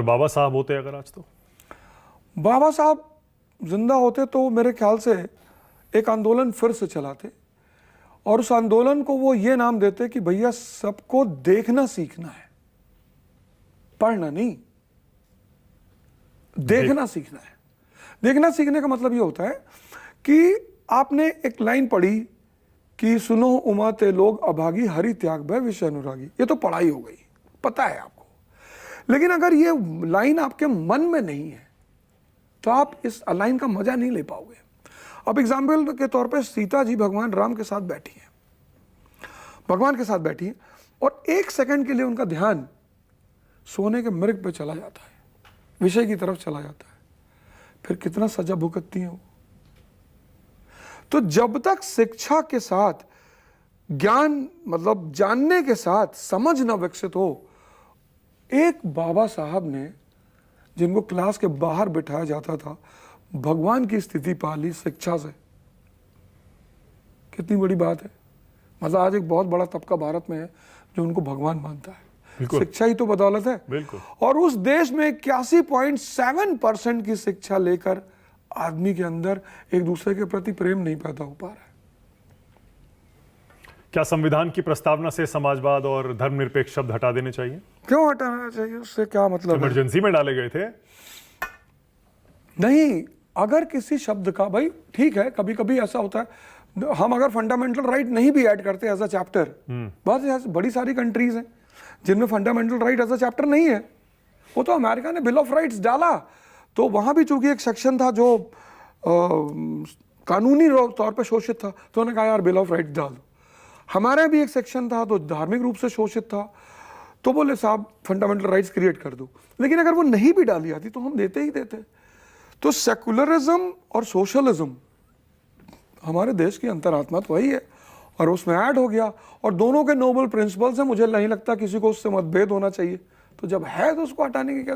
बाबा साहब होते अगर आज, तो बाबा साहब जिंदा होते तो मेरे ख्याल से एक आंदोलन फिर से चलाते और उस आंदोलन को वो ये नाम देते कि भैया सबको देखना सीखना है, पढ़ना नहीं, देखना सीखना है। देखना सीखने का मतलब ये होता है कि आपने एक लाइन पढ़ी कि सुनो उमा ते लोग अभागी हरि त्याग भय विषय अनुरागी, ये तो पढ़ाई हो गई, पता है आपको। लेकिन अगर ये लाइन आपके मन में नहीं है तो आप इस लाइन का मजा नहीं ले पाओगे। अब एग्जाम्पल के तौर पे सीता जी भगवान राम के साथ बैठी हैं, भगवान के साथ बैठी हैं और एक सेकंड के लिए उनका ध्यान सोने के मृग पे चला जाता है, विषय की तरफ चला जाता है, फिर कितना सजा भुगतती हैं वो। तो जब तक शिक्षा के साथ ज्ञान मतलब जानने के साथ समझ न विकसित हो, एक बाबा साहब ने जिनको क्लास के बाहर बिठाया जाता था भगवान की स्थिति पा ली शिक्षा से, कितनी बड़ी बात है। मतलब आज एक बहुत बड़ा तबका भारत में है जो उनको भगवान मानता है, शिक्षा ही तो बदौलत है। बिल्कुल। और उस देश में 81.7% की शिक्षा लेकर आदमी के अंदर एक दूसरे के प्रति प्रेम नहीं पैदा हो पा रहा है। क्या संविधान की प्रस्तावना से समाजवाद और धर्मनिरपेक्ष शब्द हटा देने चाहिए? क्यों हटाना चाहिए, उससे क्या मतलब है? इमरजेंसी में डाले गए थे। नहीं, अगर किसी शब्द का, भाई ठीक है, कभी कभी ऐसा होता है, हम अगर फंडामेंटल राइट नहीं भी ऐड करते एज अ चैप्टर, बहुत बड़ी सारी कंट्रीज हैं जिनमें fundamental right as a chapter नहीं है। वो तो अमेरिका ने बिल ऑफ राइट्स डाला तो वहां भी चूंकि एक सेक्शन था जो कानूनी तौर पे शोषित था, तो उन्होंने कहा यार बिल ऑफ राइट्स डाल दो। हमारे भी एक सेक्शन था तो धार्मिक रूप से शोषित था, तो बोले साहब फंडामेंटल राइट्स क्रिएट कर दो। लेकिन अगर वो नहीं भी डाली आती तो हम देते ही देते। तो सेकुलरिज्म और सोशलिज्म हमारे देश की अंतरात्मा तो वही है और उसमें ऐड हो गया, और दोनों के नोबल प्रिंसिपल्स हैं, मुझे नहीं लगता किसी को उससे मतभेद होना चाहिए। तो जब है तो उसको हटाने की क्या